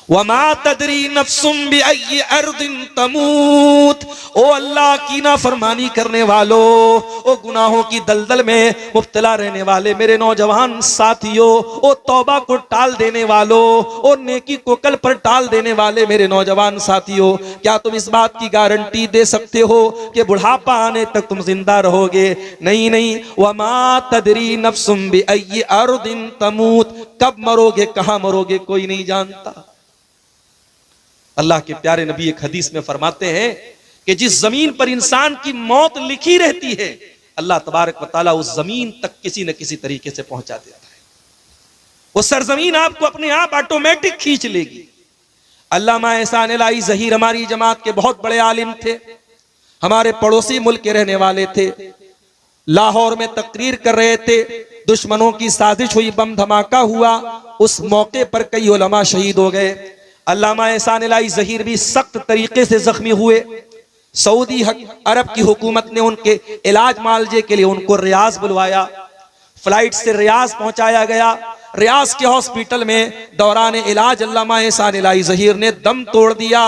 वमा तदरी नफ्सुम बिअय्यि अर्दिन तमूत। ओ अल्लाह की नाफरमानी करने वालों, ओ गुनाहों की दलदल में मुब्तला रहने वाले मेरे नौजवान साथियों, ओ तौबा को टाल देने वालों, ओ नेकी को कल पर टाल देने वाले मेरे नौजवान साथियों, क्या तुम इस बात की गारंटी दे सकते हो कि बुढ़ापा आने तक तुम जिंदा रहोगे? नहीं नहीं। वमा तदरी नफ्सुम बिअय्यि अर्दिन तमूत, कब मरोगे, कहां मरोगे, कोई नहीं जानता। अल्लाह के प्यारे नबी एक हदीस में फरमाते हैं कि जिस जमीन पर इंसान की मौत लिखी रहती है, अल्लाह तबारक व तआला उस जमीन तक किसी न किसी तरीके से पहुंचा देता है। वो सरजमीन आपको अपने आप ऑटोमेटिक खींच लेगी। अल्लामा एहसान इलाही ज़हीर हमारी जमात के बहुत बड़े आलिम थे, हमारे पड़ोसी मुल्क के रहने वाले थे। लाहौर में तकरीर कर रहे थे, दुश्मनों की साजिश हुई, बम धमाका हुआ, उस मौके पर कई उलमा शहीद हो गए। अल्लामा एहसान इलाही ज़हीर भी सख्त तरीके से जख्मी हुए। सऊदी अरब की हुकूमत ने उनके इलाज मालजे के लिए उनको रियाज बुलवाया, फ्लाइट से रियाज पहुंचाया गया। रियाज के हॉस्पिटल में दौरान इलाज अल्लामा एहसान इलाही ज़हीर ने दम तोड़ दिया।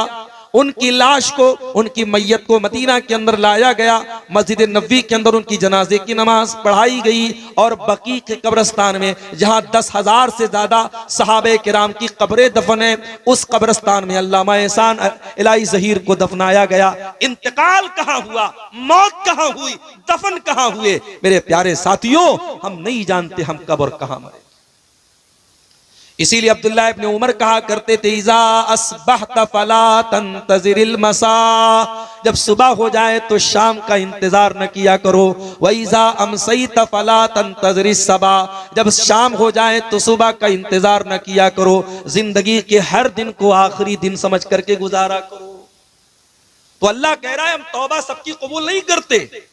उनकी लाश को, उनकी मैयत को मदीना के अंदर लाया गया, मस्जिद नबवी के अंदर उनकी जनाजे की नमाज पढ़ाई गई और बकी के कब्रिस्तान में जहां 10,000 से ज्यादा सहाबे किराम की कब्रें दफन है, उस कब्रिस्तान में अल्लामा एहसान इलाही ज़हीर को दफनाया गया। इंतकाल कहां हुआ, मौत कहां हुई, दफन कहां हुए, मेरे प्यारे साथियों, हम नहीं जानते हम कब और कहां मरे। इसीलिए अब्दुल्लाह इब्न उमर कहा करते थे, इज़ा अस्बहत फला तंतज़िरिल मसा, जब सुबह हो जाए तो शाम का इंतजार न किया करो। व इज़ा अमसैत फला तंतज़िरिस सबा, जब शाम हो जाए तो सुबह का इंतजार न किया करो। जिंदगी के हर दिन को आखिरी दिन समझ करके गुजारा करो। तो अल्लाह कह रहा है हम तौबा सबकी कबूल नहीं करते।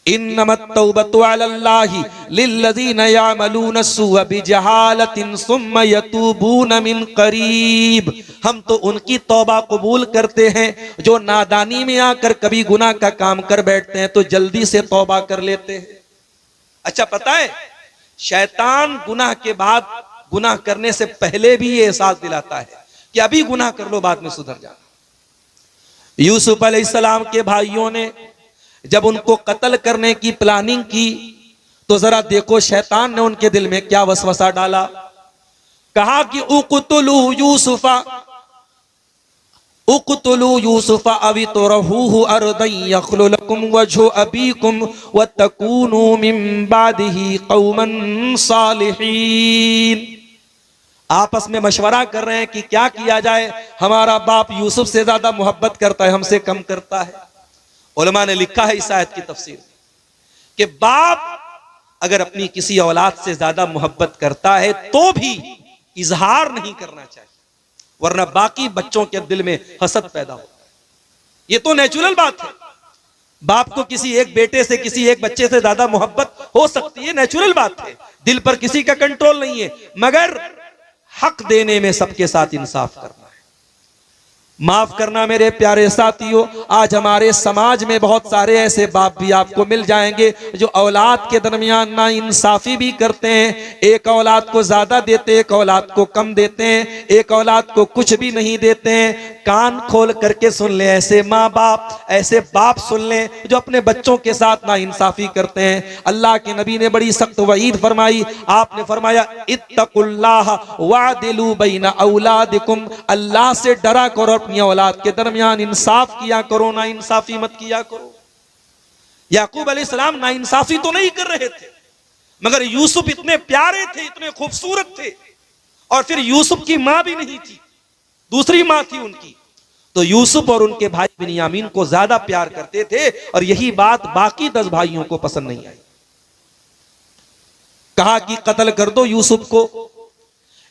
इन्नमत तौबतु अलल्लाहि लिल्लज़ीना यअमलूना सुअ बिजहालतिन सुम्मा यतूबूना मिन करीब, हम तो उनकी तौबा कबूल करते हैं जो नादानी में आकर कभी गुनाह का काम कर बैठते हैं तो जल्दी से तौबा कर लेते हैं। अच्छा, पता है शैतान गुनाह के बाद, गुनाह करने से पहले भी ये एहसास दिलाता है कि अभी गुनाह कर लो, बाद में सुधर जाना। यूसुफ अलैहिस्सलाम के भाइयों ने जब उनको कत्ल करने की प्लानिंग की तो जरा देखो शैतान ने उनके दिल में क्या वसवसा डाला। कहा कि उक़्तुलू यूसुफा, उक़्तुलू यूसुफा अवी तुरहूहु अर्दन यख्लु लकुम वजहु अबीकुम व तकूनू मिन बादिही कौमन सालिहीन। आपस में मशवरा कर रहे हैं कि क्या किया जाए, हमारा बाप यूसुफ से ज्यादा मोहब्बत करता है, हमसे कम करता है। उलमा ने लिखा है इस आयत की तफसीर कि बाप अगर अपनी किसी औलाद से ज्यादा मोहब्बत करता है तो भी इजहार नहीं करना चाहिए, वरना बाकी बच्चों के दिल में हसद पैदा होता है। ये तो नेचुरल बात है, बाप को किसी एक बेटे से, किसी एक बच्चे से ज्यादा मोहब्बत हो सकती है, नेचुरल बात है, दिल पर किसी का कंट्रोल नहीं है। मगर हक देने में सबके साथ इंसाफ करना है, माफ करना। मेरे प्यारे साथियों, आज हमारे समाज में बहुत सारे ऐसे बाप भी आपको मिल जाएंगे जो औलाद के दरमियान ना इंसाफी भी करते हैं। एक औलाद को ज्यादा देते, एक औलाद को कम देते हैं, एक औलाद को कुछ भी नहीं देते हैं। कान खोल करके सुन ले, ऐसे माँ बाप, ऐसे बाप सुन ले जो अपने बच्चों के साथ ना इंसाफी करते हैं। अल्लाह के नबी ने बड़ी सख्त वईद फरमाई। आपने फरमाया इत्तकुल्लाह वादिलू बैना औलादिकुम, अल्लाह से डरा करो, अपनी औलाद के दरमियान इंसाफ किया करो, ना इंसाफी मत किया करो। याकूब अलैहिस्सलाम ना इंसाफी तो नहीं कर रहे थे, मगर यूसुफ इतने प्यारे थे, इतने खूबसूरत थे, और फिर यूसुफ की मां भी नहीं थी, दूसरी मां थी उनकी, तो यूसुफ और उनके भाई बिन्यामीन को ज्यादा प्यार करते थे, और यही बात बाकी 10 भाइयों को पसंद नहीं आई। कहा कि कत्ल कर दो यूसुफ को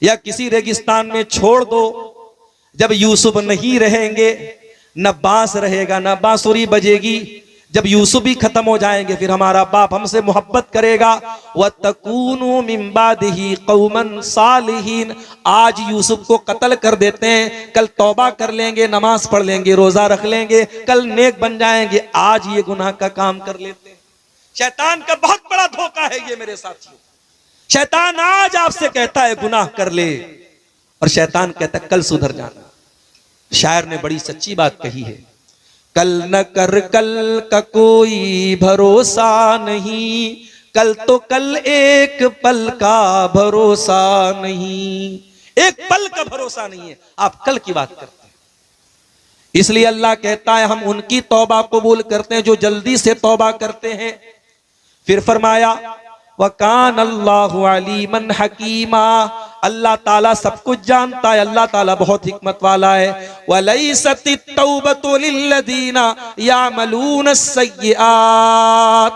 या किसी रेगिस्तान में छोड़ दो। जब यूसुफ नहीं रहेंगे, न बांस रहेगा, न बांसुरी बजेगी। जब यूसुफ भी खत्म हो जाएंगे, फिर हमारा बाप हमसे मोहब्बत करेगा। व तकूनू मिन बादिही कौमन सालिहीन, आज यूसुफ को कत्ल कर देते हैं, कल तौबा कर लेंगे, नमाज पढ़ लेंगे, रोजा रख लेंगे, कल नेक बन जाएंगे, आज ये गुनाह का काम कर लेते हैं। शैतान का बहुत बड़ा धोखा है ये मेरे साथियों। शैतान आज आपसे कहता है गुनाह कर ले, और शैतान कहता कल सुधर जाना। शायर ने बड़ी सच्ची बात कही है, कल न कर कल का कोई भरोसा नहीं, कल तो कल एक पल का भरोसा नहीं। एक पल का भरोसा नहीं है, आप कल की बात करते हैं। इसलिए अल्लाह कहता है हम उनकी तौबा कबूल करते हैं जो जल्दी से तौबा करते हैं। फिर फरमाया वकान अल्लाहु अलीमन हकीमा, अल्लाह ताला सब कुछ जानता है, अल्लाह ताला बहुत हिकमत वाला है। वलैसतित तौबतु लिल्लदीना यामलून सय्यिआत,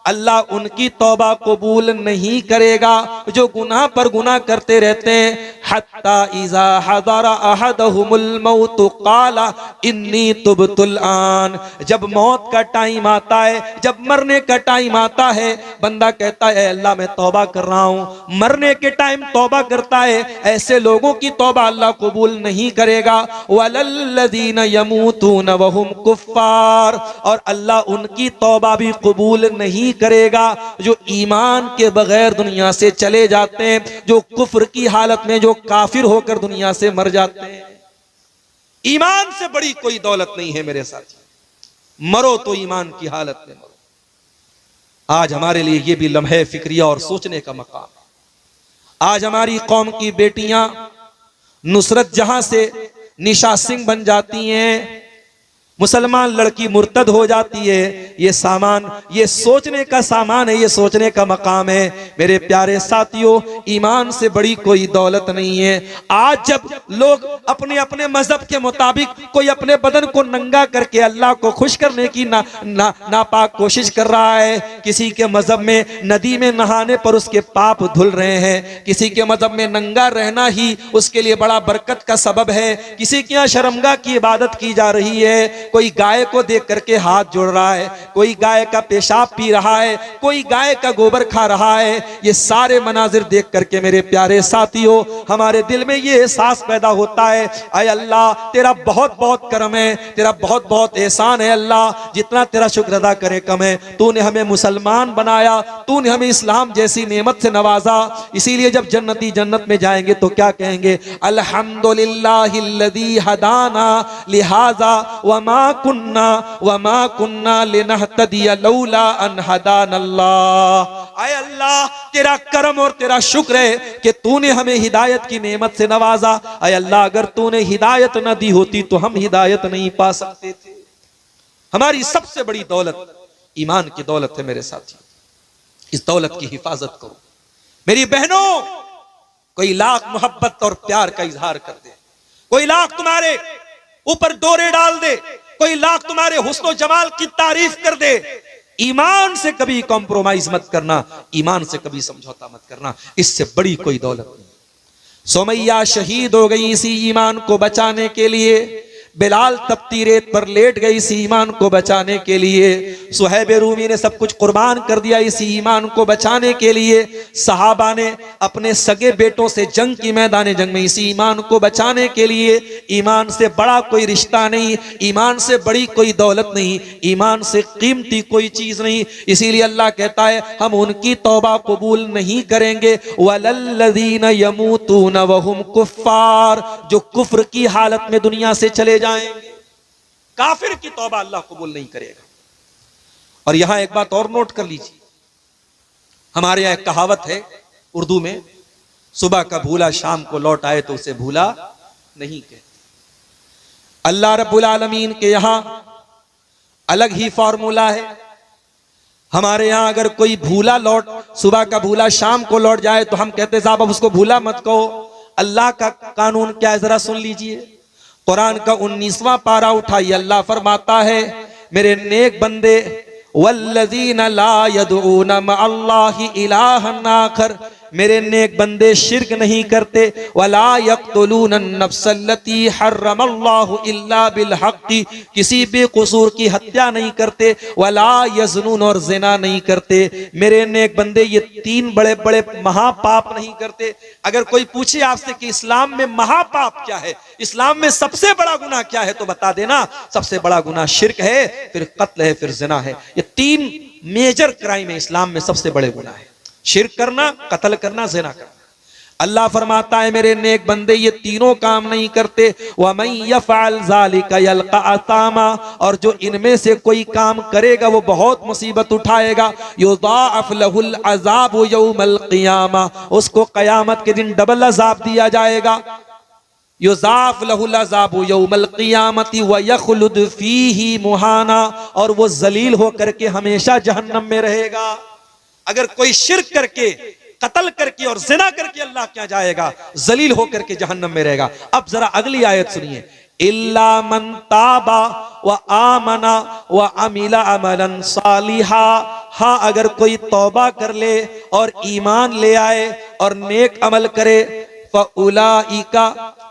अल्लाह उनकी तौबा कबूल नहीं करेगा जो गुनाह पर गुनाह करते रहते हैं। हत्ता इज़ा हदरा अहदहुमुल मौत क़ाला इन्नी तुब्तुल आन, जब मौत का टाइम आता है, जब मरने का टाइम आता है, बंदा कहता है अल्लाह मैं तौबा कर रहा हूं। मरने के टाइम तौबा करता है, ऐसे लोगों की तौबा अल्लाह कबूल नहीं करेगा। वलल्लज़ीना यमूतून वहुम कुफ़्फ़ार, और अल्लाह उनकी तौबा भी कबूल नहीं करेगा जो ईमान के बगैर दुनिया से चले जाते हैं, जो कुफ्र की हालत में, जो काफिर होकर दुनिया से मर जाते हैं। ईमान से बड़ी कोई दौलत नहीं है मेरे साथ, मरो तो ईमान की हालत में मरो। आज हमारे लिए ये भी लम्हे फिक्रिया और सोचने का मकाम है। आज हमारी कौम की बेटियां नुसरत जहां से निशा सिंह बन जाती हैं, मुसलमान लड़की मुर्तद हो जाती है, ये सामान, ये सोचने का सामान है, ये सोचने का मकाम है। मेरे प्यारे साथियों, ईमान से बड़ी कोई दौलत नहीं है। आज जब लोग अपने अपने मजहब के मुताबिक कोई अपने बदन को नंगा करके अल्लाह को खुश करने की नापाक कोशिश कर रहा है, किसी के मजहब में नदी में नहाने पर उसके पाप धुल रहे हैं, किसी के मजहब में नंगा रहना ही उसके लिए बड़ा बरकत का सबब है, किसी के यहाँ शर्मगाह की इबादत की जा रही है, कोई गाय को देख करके हाथ जोड़ रहा है, कोई गाय का पेशाब पी रहा है, कोई गाय का गोबर खा रहा है। ये सारे मनाजिर देख करके मेरे प्यारे साथियों हमारे दिल में ये एहसास पैदा होता है, आय अल्लाह तेरा बहुत बहुत करम है, तेरा बहुत बहुत एहसान है अल्लाह, जितना तेरा शुक्र अदा करे कम है। तूने हमें मुसलमान बनाया, तूने हमें इस्लाम जैसी नेमत से नवाजा। इसीलिए जब जन्नती जन्नत में जाएंगे तो क्या कहेंगे, अल्हम्दुलिल्लाहिल्लज़ी हदाना लिहाजा वमा कुन्ना लिनहतदिया लौला अन हदानल्लाह। आय अल्लाह तेरा करम और तेरा शुक्र है कि तूने हमें हिदायत की नेमत से नवाजा। आय अल्लाह अगर तूने हिदायत न दी होती तो हम हिदायत नहीं पा सकते थे। हमारी सबसे बड़ी दौलत ईमान की दौलत है मेरे साथी, इस दौलत की हिफाजत करो। मेरी बहनों, कोई लाख मोहब्बत और प्यार का इजहार कर दे, कोई लाख तुम्हारे ऊपर डोरे डाल दे, कोई लाख तुम्हारे हुस्न जमाल की तारीफ कर दे, ईमान से कभी कॉम्प्रोमाइज मत करना, ईमान से कभी समझौता मत करना, इससे बड़ी कोई दौलत नहीं। सुमैया शहीद हो गई इसी ईमान को बचाने के लिए, बिलाल तपती रेत पर लेट गई इसी ईमान को बचाने के लिए, सुहैब रूमी ने सब कुछ कुर्बान कर दिया इसी ईमान को बचाने के लिए, सहाबा ने अपने सगे बेटों से जंग की मैदान जंग में इसी ईमान को बचाने के लिए। ईमान से बड़ा कोई रिश्ता नहीं, ईमान से बड़ी कोई दौलत नहीं, ईमान से कीमती कोई चीज नहीं। इसीलिए अल्लाह कहता है हम उनकी तौबा कबूल नहीं करेंगे। वलल्लज़ीना यमूतून वहुम कुफ़्फ़ार, जो कुफ्र की हालत में दुनिया से चले जाएंगे, काफिर की तौबा अल्लाह कबूल नहीं करेगा। और यहां एक बात और नोट कर लीजिए, हमारे यहां एक कहावत है उर्दू में, सुबह का भूला शाम को लौट आए तो उसे भूला नहीं कहते। अल्लाह रब्बुल आलमीन के यहां अलग ही फॉर्मूला है। हमारे यहां अगर कोई भूला सुबह का भूला शाम को लौट जाए तो हम कहते साहब अब उसको भूला मत कहो। अल्लाह का कानून क्या है जरा सुन लीजिए। कुरान का 19वां पारा उठाइए, अल्लाह फरमाता है मेरे नेक बंदे, वल्लज़ीना ला यदऊना मअल्लाहि इलाहन आखर, मेरे नेक बंदे शिर्क नहीं करते, वला यक़्तुलून अन्नफ्सल्लती हर्रमल्लाहु इल्ला बिलहक़्क़ि, किसी बेकसूर की हत्या नहीं करते, वला यज़नून, और ज़िना नहीं करते। मेरे नेक बंदे ये 3 बड़े बड़े महापाप नहीं करते। अगर कोई पूछे आपसे कि इस्लाम में महापाप क्या है, इस्लाम में सबसे बड़ा गुनाह क्या है, तो बता देना सबसे बड़ा गुनाह शिर्क है, फिर कत्ल है, फिर ज़िना है। ये 3 मेजर क्राइम है इस्लाम में, सबसे बड़े गुनाह है। शिर्क करना, कत्ल करना, ज़िना करना। अल्लाह फरमाता है मेरे नेक बंदे ये तीनों काम नहीं करते। वमन यफ़अल ज़ालिका यल्क़ा असामा, और जो इनमें से कोई काम करेगा वो बहुत मुसीबत उठाएगा। युज़ाअफ़ लहुल अज़ाबु यौमल क़ियामा, उसको क़यामत के दिन डबल अज़ाब दिया जाएगा। युज़ाअफ़ लहुल अज़ाबु यौमल क़ियामति व यख़लुद फ़ीही मुहाना, और वो जलील होकर के हमेशा जहन्नम में रहेगा। अगर कोई शिर्क करके, कत्ल करके और जिना करके अल्लाह क्या जाएगा, जलील होकर के जहन्नम में रहेगा। अब जरा अगली आयत सुनिए, इल्ला मन ताबा व आमना व अमिला अमलन सालिहा, हाँ अगर कोई तौबा कर ले और ईमान ले आए और नेक अमल करे, फ़उलाइका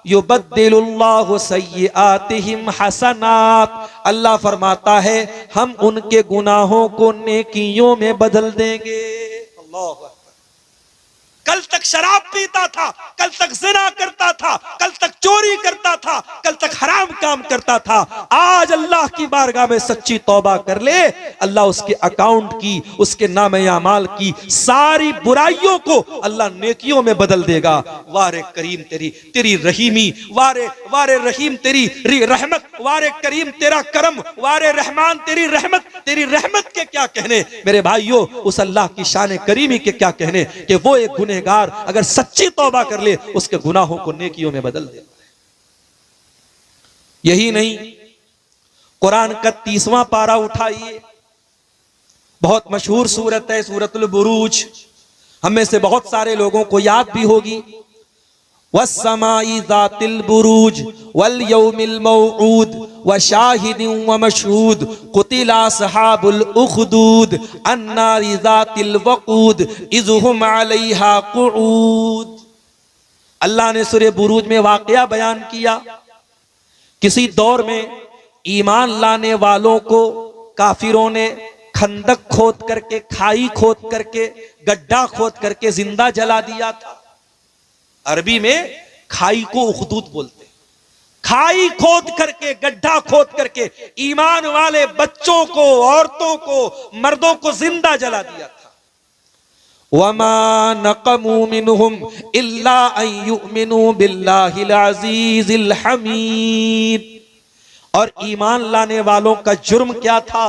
युबद्दिलुल्लाहु सय्यिआतिहिम हसनात, अल्लाह फरमाता है हम उनके गुनाहों को नेकियों में बदल देंगे। अल्लाह, कल तक शराब पीता था, कल तक जिना करता था, कल तक चोरी करता था, कल तक हराम काम करता था, आज अल्लाह की बारगाह में सच्ची तौबा कर ले, अल्लाह उसके अकाउंट की, उसके नामे अमाल की सारी बुराइयों को अल्लाह नेकियों में बदल देगा। वारे करीम तेरी रहीमी, वारे रहीम तेरी रहमत, वारे करीम तेरा करम, वारे रहमान तेरी रहमत के क्या कहने मेरे भाइयों, उस अल्लाह की शान करीमी के क्या कहने कि वो एक गुनहगार अगर सच्ची तौबा कर ले उसके गुनाहों को नेकियों में बदल दे। यही नहीं, कुरान का 30वां पारा उठाइए, बहुत मशहूर सूरत है सूरतुल बुरूज, हम में से बहुत सारे लोगों को याद भी होगी। वस्समाई ज़ातिल बुरूज वल यौमिल मौऊद व शाहिदिन व मशहूद कुतिला अस्हाबुल उखदूद अन्नारि ज़ातिल वक़ूद इज़ हुम अलैहा क़ुऊद। अल्लाह ने सूरह बुरूज में वाक़या बयान किया, किसी दौर में ईमान लाने वालों को काफिरों ने खंदक खोद करके, खाई खोद करके, गड्ढा खोद करके जिंदा जला दिया था। अरबी में खाई को उखदूद बोलते, खाई खोद करके, गड्ढा खोद करके ईमान वाले बच्चों को, औरतों को, मर्दों को जिंदा जला दिया था। वमा नक़मू मिनहुम इल्ला अन युमिनू बिल्लाहिल अज़ीज़िल हमीद, और ईमान लाने वालों का जुर्म क्या था।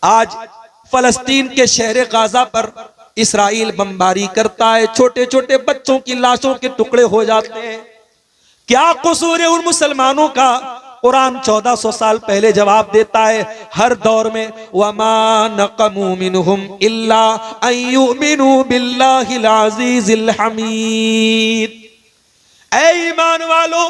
आज फलस्तीन के शहर गाजा पर इसराइल बमबारी करता है, छोटे छोटे बच्चों की लाशों के टुकड़े हो जाते हैं। क्या कसूर है उन मुसलमानों का। कुरान 1400 साल पहले जवाब देता है हर दौर में, वमा नक़मू मिनहुम इल्ला अन युमिनू बिल्लाहिल अज़ीज़िल हमीद। ऐ ईमान वालों,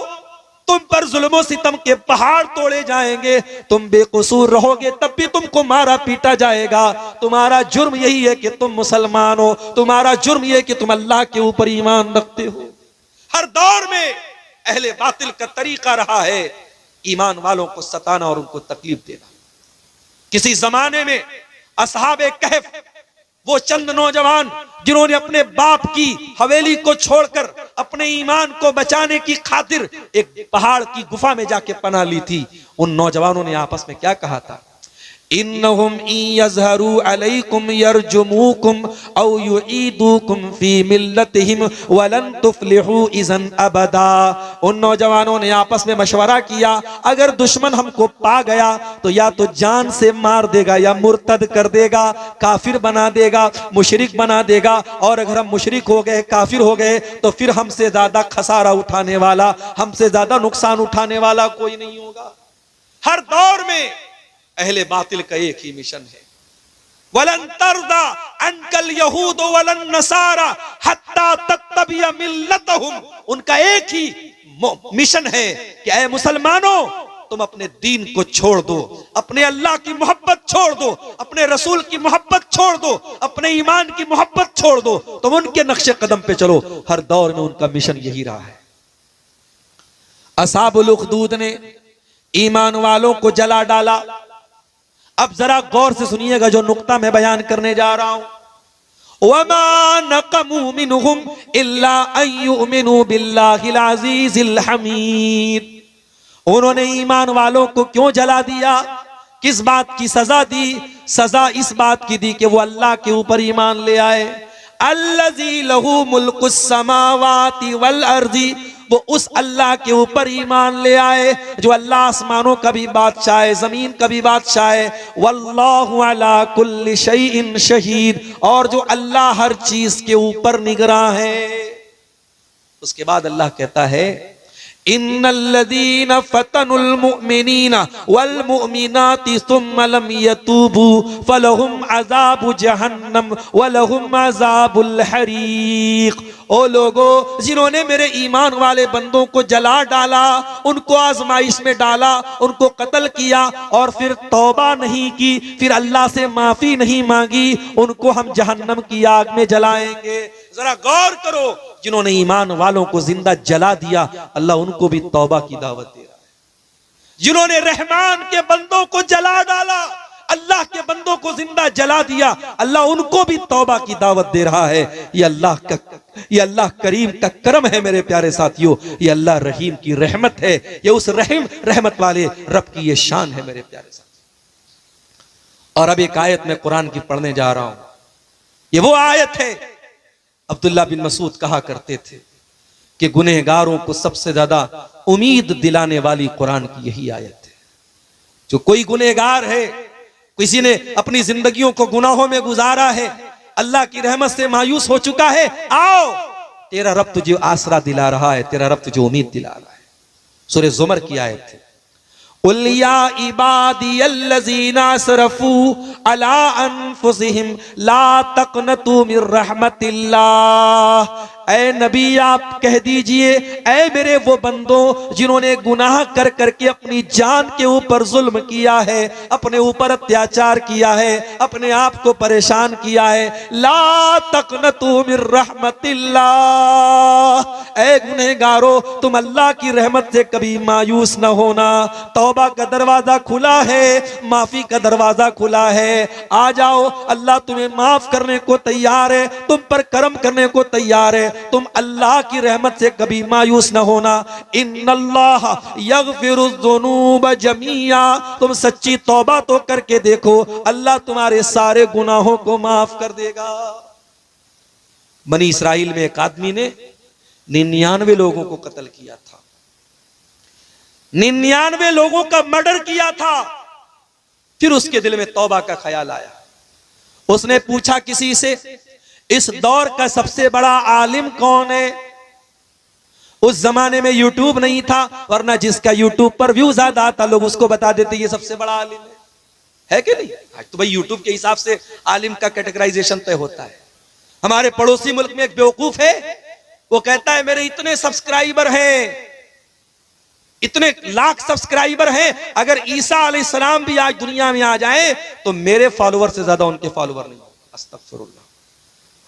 तुम पर जुल्म सितम के पहाड़ तोड़े जाएंगे, तुम बेकसूर रहोगे तब भी तुमको मारा पीटा जाएगा। तुम्हारा जुर्म यही है कि तुम मुसलमान हो, तुम्हारा जुर्म यह है कि तुम अल्लाह के ऊपर ईमान रखते हो। हर दौर में अहले बातिल का तरीका रहा है ईमान वालों को सताना और उनको तकलीफ देना। किसी जमाने में असहाबे कहफ, वो चंद नौजवान जिन्होंने अपने बाप की हवेली को छोड़कर अपने ईमान को बचाने की खातिर एक पहाड़ की गुफा में जाके पनाह ली थी, उन नौजवानों ने आपस में क्या कहा था, इन्नहुम इन यज़हरू अलैकुम यरजुमुकुम औ युईदुकुम फी मिल्लतिहिम वलन तुफ्लिहू इज़न अबदा। उन नौजवानों ने आपस में मशवरा किया, अगर दुश्मन हमको पा गया तो या तो जान से मार देगा या मुर्तद कर देगा, काफिर बना देगा, मुशरिक बना देगा, और अगर हम मुशरिक हो गए, काफिर हो गए तो फिर हमसे ज्यादा खसारा उठाने वाला, हमसे ज्यादा नुकसान उठाने वाला कोई नहीं होगा। हर दौर में अहले बातिल का एक ही मिशन है, वलन तरदा अनकल यहूद वलन नसारा हत्ता तत्तबिया मिल्लतहुम। उनका एक ही मिशन है कि ऐ मुसलमानों, तुम अपने दीन को छोड़ दो, अपने अल्लाह की मोहब्बत छोड़ दो, अपने रसूल की मोहब्बत छोड़ दो, अपने ईमान की मोहब्बत छोड़ दो, तुम उनके नक्शे कदम पे चलो। हर दौर में उनका मिशन यही रहा है। असहाबुल उखदूद ने ईमान वालों को जला डाला। अब जरा गौर से सुनिएगा जो नुक्ता मैं बयान करने जा रहा हूं। वमा नक़मू मिनहुम इल्ला अन युमिनू बिल्लाहिल अज़ीज़िल हमीद। उन्होंने ईमान वालों को क्यों जला दिया, किस बात की सजा दी? सजा इस बात की दी कि वो अल्लाह के ऊपर ईमान ले आए, अल्लज़ी लहू मुल्कुस समावाति वल अर्ज़ी, वो उस अल्लाह के ऊपर ईमान ले आए जो अल्लाह आसमानों का भी बादशाह है, जमीन का भी बादशाह है। वल्लाहु अला कुल्ली शैइन शहीद, और जो अल्लाह हर चीज के ऊपर निगरां है। उसके बाद अल्लाह कहता है इन्नल्लज़ीना फतनुल मुमिनीना वल मुमिनाति सुम्मा लम यतूबू फलहुम अज़ाबु जहन्नम वलहुम अज़ाबुल हरीक। ओ लोगो, जिन्होंने मेरे ईमान वाले बंदों को जला डाला, उनको आजमाइश में डाला, उनको कत्ल किया और फिर तौबा नहीं की, फिर अल्लाह से माफी नहीं मांगी, उनको हम जहन्नम की आग में जलाएंगे। जरा गौर करो, जिन्होंने ईमान वालों को जिंदा जला दिया, अल्लाह उनको भी तौबा की दावत दे रहा है। जिन्होंने रहमान के बंदों को जला डाला, अल्लाह के बंदों को जिंदा जला दिया, अल्लाह उनको भी तौबा की दावत दे रहा है। ये अल्लाह करीम का करम है मेरे प्यारे साथियों, ये अल्लाह रहीम की रहमत है, ये उस रहमत वाले रब की ये शान है मेरे प्यारे साथियों। और अब एक आयत मैं कुरान की पढ़ने जा रहा हूं, ये वो आयत है, अब्दुल्ला बिन मसूद कहा करते थे कि गुनहगारों को सबसे ज्यादा उम्मीद दिलाने वाली कुरान की यही आयत है। जो कोई गुनहगार है, किसी ने अपनी जिंदगियों को गुनाहों में गुजारा है, अल्लाह की रहमत से मायूस हो चुका है, आओ तेरा रब तुझे आसरा दिला रहा है, तेरा रब तुझे उम्मीद दिला रहा है। सूरह ज़ुमर की आयत है, कुल या इबादियल्लज़ीना असरफू अला अनफुसिहिम ला तक़नतू मिर रहमतिल्लाह। ऐ नबी आप कह दीजिए, ऐ मेरे वो बंदों जिन्होंने गुनाह कर करके अपनी जान के ऊपर जुल्म किया है, अपने ऊपर अत्याचार किया है, अपने आप को परेशान किया है, ला तक़नतू मिर रहमतिल्लाह। ऐ गुनहगारो, तुम अल्लाह की रहमत से कभी मायूस न होना। तौबा का दरवाजा खुला है, माफी का दरवाजा खुला है, आ जाओ, अल्लाह तुम्हें माफ करने को तैयार है, तुम पर करम करने को तैयार है। तुम अल्लाह की रहमत से कभी मायूस न होना। इन्नल्लाह यग़फ़िरुज़्ज़ुनूब जमीआ, तुम सच्ची तौबा तो करके देखो, अल्लाह तुम्हारे सारे गुनाहों को माफ कर देगा। बनी इस्राइल में एक आदमी ने 99 लोगों को कत्ल किया था, 99 लोगों का मर्डर किया था। फिर उसके दिल में तौबा का ख्याल आया। उसने पूछा किसी से, इस दौर का सबसे बड़ा आलिम कौन है? उस जमाने में यूट्यूब नहीं था, वरना जिसका यूट्यूब पर व्यू ज्यादा आता लोग उसको बता देते ये सबसे बड़ा आलिम है कि नहीं? आज तो भाई यूट्यूब के हिसाब से आलिम का कैटेगराइजेशन तय होता है। हमारे पड़ोसी मुल्क में एक बेवकूफ है, वो कहता है मेरे इतने सब्सक्राइबर हैं, इतने लाख सब्सक्राइबर हैं, अगर ईसा अलैहिस्सलाम भी आज दुनिया में आ जाए तो मेरे फॉलोअर से ज्यादा उनके फॉलोअर नहीं। अस्तगफिरुल्लाह।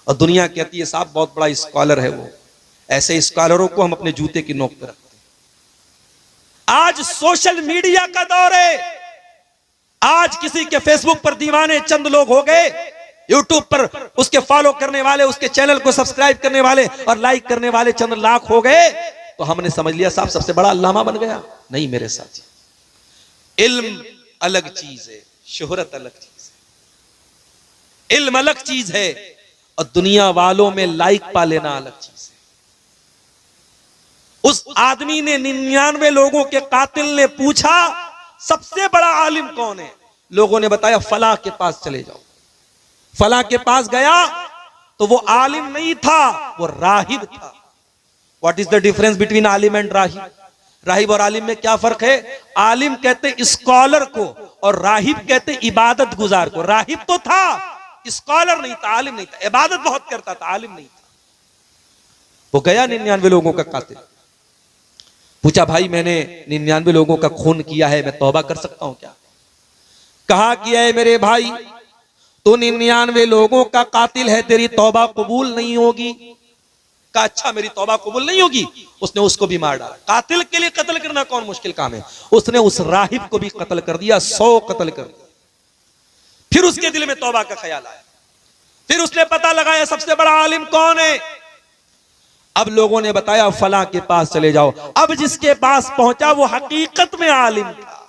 और दुनिया कहती है साहब बहुत बड़ा स्कॉलर है वो। ऐसे स्कॉलरों को हम अपने जूते की नोक पे रखते हैं। आज सोशल मीडिया का दौर है। आज किसी के फेसबुक पर दीवाने चंद लोग हो गए, यूट्यूब पर उसके फॉलो करने वाले, उसके चैनल को सब्सक्राइब करने वाले और लाइक करने वाले चंद लाख हो गए, तो हमने समझ लिया साहब सबसे बड़ा अल्लामा बन गया। नहीं मेरे साथी, इल्म अलग चीज है, शोहरत अलग चीज है। इल्म अलग चीज है और दुनिया वालों में लाइक पा लेना अलग चीज है। उस आदमी ने 99 लोगों के कातिल ने पूछा सबसे बड़ा आलिम कौन है? लोगों ने बताया फला के पास चले जाओ। फला के पास गया तो वो आलिम नहीं था, वो राहिब था। What is the difference between आलिम एंड राहिब? राहिब और आलिम में क्या फर्क है? आलिम कहते स्कॉलर को और राहिब कहते इबादत गुजार को। राहिब तो था, स्कॉलर नहीं था, आलिम नहीं था, इबादत बहुत करता था, आलिम नहीं था। वो गया 99 लोगों का कातिल, पूछा भाई मैंने 99 लोगों का खून किया है, मैं तौबा कर सकता हूं क्या? कहा किया है मेरे भाई, तू 99 लोगों का कातिल है, तेरी तौबा कबूल नहीं होगी। कहा अच्छा मेरी तौबा कबूल नहीं होगी। उसने उसको भी मार डाला। कातिल के लिए कत्ल करना कौन मुश्किल काम है? उसने उस राहिब को भी कत्ल कर दिया, 100 कत्ल कर दिया। फिर उसके दिल में तौबा का ख्याल आया। फिर उसने पता लगाया सबसे बड़ा आलिम कौन है। अब लोगों ने बताया फला के पास चले जाओ। अब जिसके पास पहुंचा वो हकीकत में आलिम था।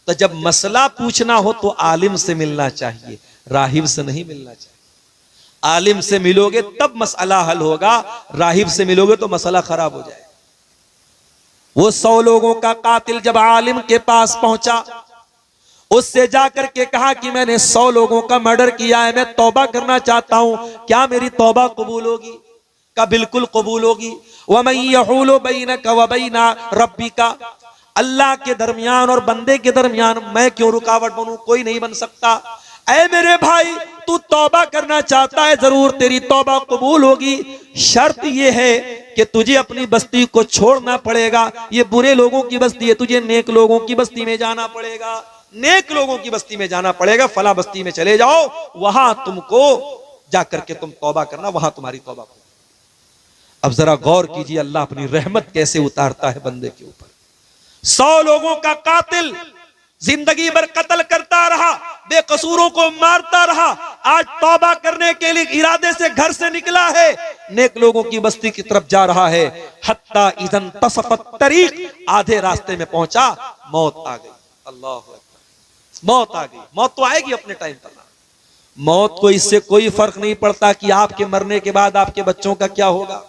तो जब मसला पूछना हो तो आलिम से मिलना चाहिए, राहिब से नहीं मिलना चाहिए। आलिम से मिलोगे तब मसला हल होगा, राहिब से मिलोगे तो मसला खराब हो जाएगा। वो 100 लोगों का कातिल जब आलिम के पास पहुंचा, उससे जाकर के कहा कि मैंने 100 लोगों का मर्डर किया है, मैं तौबा करना चाहता हूं, क्या मेरी तौबा कबूल होगी? का बिल्कुल कबूल होगी। वमन यहूलु बैनका व बैना रब्बिका, अल्लाह के दरमियान और बंदे के दरमियान मैं क्यों रुकावट बनूं? कोई नहीं बन सकता। ऐ मेरे भाई, तू तौबा करना चाहता है, जरूर तेरी तौबा कबूल होगी। शर्त यह है कि तुझे अपनी बस्ती को छोड़ना पड़ेगा। ये बुरे लोगों की बस्ती है, तुझे नेक लोगों की बस्ती में जाना पड़ेगा। नेक लोगों की बस्ती में जाना पड़ेगा। फला बस्ती में चले जाओ, वहां तुमको जाकर के तुम तौबा करना, वहां तुम्हारी तौबा करो। अब जरा गौर कीजिए, अल्लाह अपनी रहमत कैसे उतारता है बंदे के ऊपर। 100 लोगों का कातिल जिंदगी भर कत्ल करता रहा, बेकसूरों को मारता रहा, आज तौबा करने के लिए इरादे से घर से निकला है, नेक लोगों की बस्ती की तरफ जा रहा है। हत्ता इज़न तसफ़त तरीक, आधे रास्ते में पहुंचा, मौत आ गई। अल्लाह अकबर, मौत आ गई। मौत तो आएगी अपने टाइम पर। मौत को इससे कोई फर्क नहीं पड़ता कि आपके मरने के बाद आपके बच्चों का क्या होगा,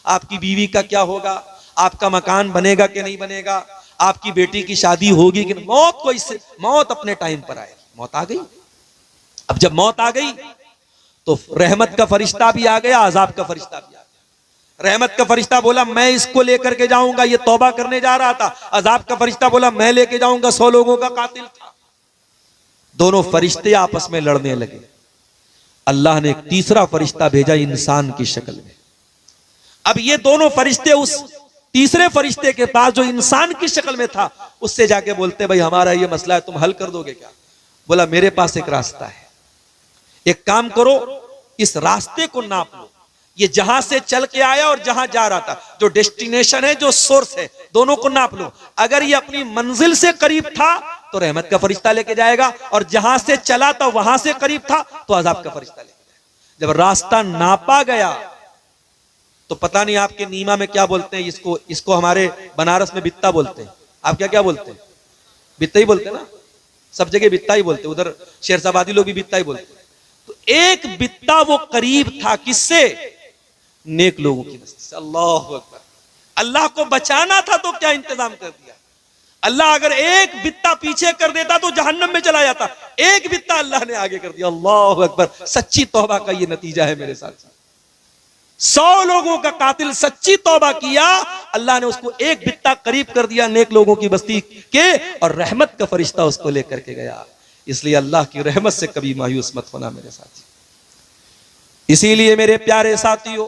आपकी बीवी का क्या होगा, आपका मकान बनेगा कि नहीं बनेगा, आपकी बेटी की शादी होगी कि नहीं। मौत को इससे, मौत अपने टाइम पर आएगी। मौत आ गई। अब जब मौत आ गई तो रहमत का फरिश्ता भी आ गया, अजाब का फरिश्ता भी आ गया। रहमत का फरिश्ता बोला मैं इसको लेकर के जाऊंगा, ये तौबा करने जा रहा था। अजाब का फरिश्ता बोला मैं लेके जाऊंगा, 100 लोगों का कातिल था। दोनों फरिश्ते आपस में लड़ने लगे। अल्लाह ने एक तीसरा फरिश्ता भेजा इंसान की शक्ल में। अब ये दोनों फरिश्ते उस तीसरे फरिश्ते के पास जो इंसान की शक्ल में था, उससे जाके बोलते भाई हमारा ये मसला है, तुम हल कर दोगे क्या? बोला मेरे पास एक रास्ता है, एक काम करो, इस रास्ते को नाप लो। ये जहां से चल के आया और जहां जा रहा था, जो डेस्टिनेशन है, जो सोर्स है, दोनों को नाप लो। अगर ये अपनी मंजिल से करीब था तो रहमत का फरिश्ता लेके जाएगा, और जहां से चला था वहां से करीब था तो अजाब का फरिश्ता लेके जाएगा। जब रास्ता नापा गया तो पता नहीं आपके नीमा में क्या बोलते हैं इसको, इसको हमारे बनारस में बित्ता बोलते हैं। आप क्या क्या बोलते हैं? बित्ता ही बोलते हैं ना, सब जगह बित्ता ही बोलते हैं, उधर शेरशाबादी लोग भी बित्ता ही बोलते हैं। तो एक बित्ता वो करीब था, किससे? नेक लोगों की बस्ती से। अल्लाह अकबर। अल्लाह को बचाना था तो क्या इंतजाम कर दिया। अल्लाह अगर एक बित्ता पीछे कर देता तो जहन्नम में चला जाता, एक बित्ता अल्लाह ने आगे कर दिया। अल्लाह अकबर। सच्ची तौबा का ये नतीजा है मेरे साथ। 100 लोगों का कातिल सच्ची तौबा किया, अल्लाह ने उसको एक बित्ता करीब कर दिया नेक लोगों की बस्ती के, और रहमत का फरिश्ता उसको लेकर के गया। इसलिए अल्लाह की रहमत से कभी मायूस मत होना मेरे साथी। इसीलिए मेरे प्यारे साथियों,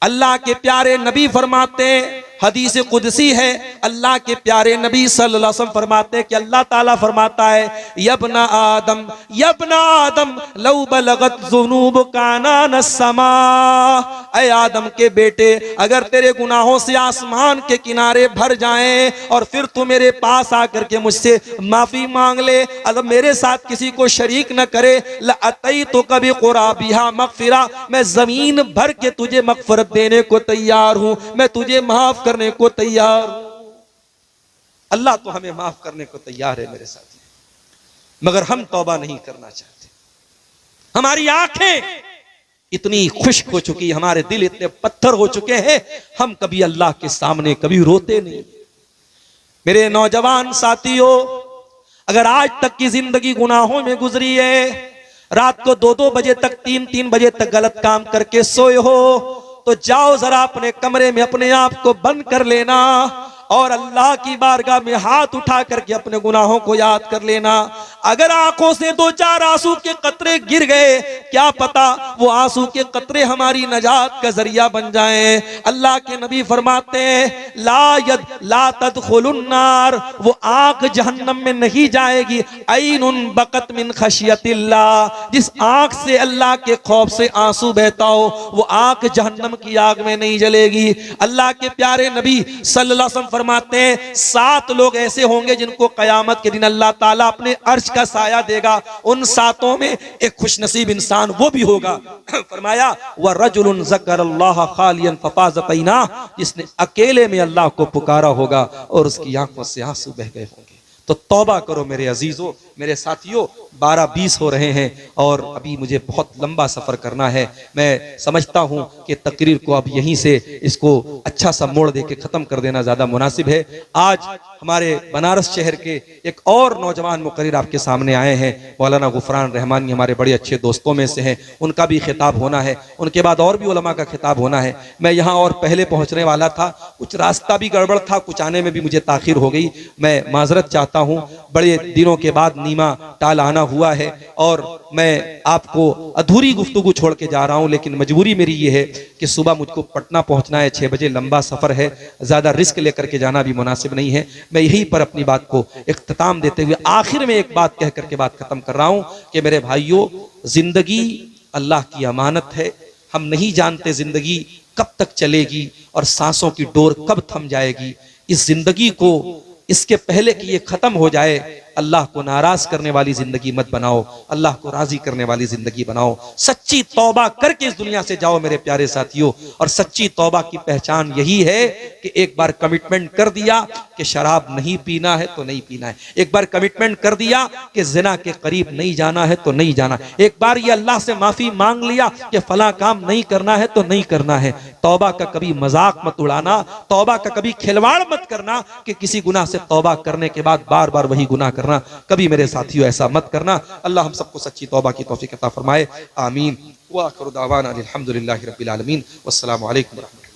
अल्लाह के प्यारे नबी फरमाते हैं, हदीस कुदसी है, अल्लाह के प्यारे नबी सल्लल्लाहु अलैहि वसल्लम फरमाते हैं कि अल्लाह ताला फरमाता है यब्ना आदम लौ बलगत ज़ुनूबुका काना समा, ऐ आदम के बेटे, अगर तेरे गुनाहों से आसमान के किनारे भर जाएं और फिर तू मेरे पास आकर के मुझसे माफी मांग ले, अगर मेरे साथ किसी को शरीक न करे, लअतई तो कभी कुराबिहा मगफिरा, मैं जमीन भर के तुझे मगफरत देने को तैयार हूं, मैं तुझे माफ करने को तैयार हूं। अल्लाह तो हमें माफ करने को तैयार है मेरे साथी, मगर हम तौबा नहीं करना चाहते। हमारी आंखें इतनी खुश्क हो चुकी, हमारे दिल इतने पत्थर हो चुके हैं, हम कभी अल्लाह के सामने कभी रोते नहीं। मेरे नौजवान साथियों, अगर आज तक की जिंदगी गुनाहों में गुजरी है, रात को 2-2 बजे तक, 3-3 बजे तक गलत काम करके सोए हो, तो जाओ जरा अपने कमरे में अपने आप को बंद कर लेना और अल्लाह की बारगाह में हाथ उठा करके अपने गुनाहों को याद कर लेना। अगर आंखों से 2-4 आंसू के कतरे गिर गए, क्या पता वो आंसू के कतरे हमारी नजात का जरिया बन जाएं। अल्लाह के नबी फरमाते हैं ला तदखुलुन नार, वो आंख जहन्नम में नहीं जाएगी। ऐनुन बकत मिन खशियतिल्लाह, जिस आंख से अल्लाह के खौफ से आंसू बहता हो, वो आंख जहन्नम की आग में नहीं जलेगी। अल्लाह के प्यारे नबी सल्लल्लाहु अलैहि वसल्लम फरमाते हैं 7 लोग ऐसे होंगे जिनको कयामत के दिन अल्लाह ताला अपने अर्श का साया देगा। उन 7 में एक खुशनसीब इंसान वो भी होगा। फरमाया व रजुलुन ज़करल्लाह खालियन फफाज़तैना, जिसने अकेले में अल्लाह को पुकारा होगा और उसकी आंखों से आंसू बह गए होंगे। तो तौबा करो मेरे अजीजों, मेरे साथियों 12:20 हो रहे हैं और अभी मुझे बहुत लंबा सफ़र करना है। मैं समझता हूं कि तकरीर को अब यहीं से इसको अच्छा सा मोड़ दे के ख़त्म कर देना ज़्यादा मुनासिब है। आज हमारे बनारस शहर के एक और नौजवान मुकर्रिर आपके सामने आए हैं, मौलाना गुफरान रहमानी, हमारे बड़े अच्छे दोस्तों में से हैं। उनका भी खिताब होना है, उनके बाद और भी उलमा का खिताब होना है। मैं यहाँ और पहले पहुँचने वाला था, कुछ रास्ता भी गड़बड़ था, कुछ आने में भी मुझे ताखिर हो गई। मैं माजरत चाहता हूँ, बड़े दिनों के बाद नीमा टाल आना हुआ है और मैं आपको अधूरी गुफ्तगू छोड़ के जा रहा हूँ, लेकिन मजबूरी मेरी ये है कि सुबह मुझको पटना पहुँचना है, 6 बजे लंबा सफ़र है, ज़्यादा रिस्क लेकर के जाना भी मुनासिब नहीं है। मैं यहीं पर अपनी बात को इख्तिताम देते हुए आखिर में एक बात कह करके बात खत्म कर रहा हूँ कि मेरे भाइयों, जिंदगी अल्लाह की अमानत है। हम नहीं जानते जिंदगी कब तक चलेगी और सांसों की डोर कब थम जाएगी। इस जिंदगी को इसके पहले कि ये खत्म हो जाए, अल्लाह को नाराज करने वाली जिंदगी मत बनाओ, अल्लाह को राजी करने वाली जिंदगी बनाओ। सच्ची तौबा करके इस दुनिया से जाओ मेरे प्यारे साथियों। और सच्ची तौबा की पहचान यही है कि एक बार कमिटमेंट कर दिया कि शराब नहीं पीना है तो नहीं पीना है, एक बार कमिटमेंट कर दिया कि जिना के करीब नहीं जाना है तो नहीं जाना, एक बार ये अल्लाह से माफी मांग लिया कि फला काम नहीं करना है तो नहीं करना है। तौबा का कभी मजाक मत उड़ाना, तौबा का कभी खिलवाड़ मत करना कि किसी गुनाह से तौबा करने के बाद बार बार वही गुनाह करना। कभी मेरे साथियों ऐसा मत करना। अल्लाह हम सबको सच्ची तौबा की तौफीक अता फरमाए। आमीन। व आखिरु दावाना अल्हम्दुलिल्लाहि रब्बिल आलमीन। वस्सलामु अलैकुम व रहमतुल्लाह।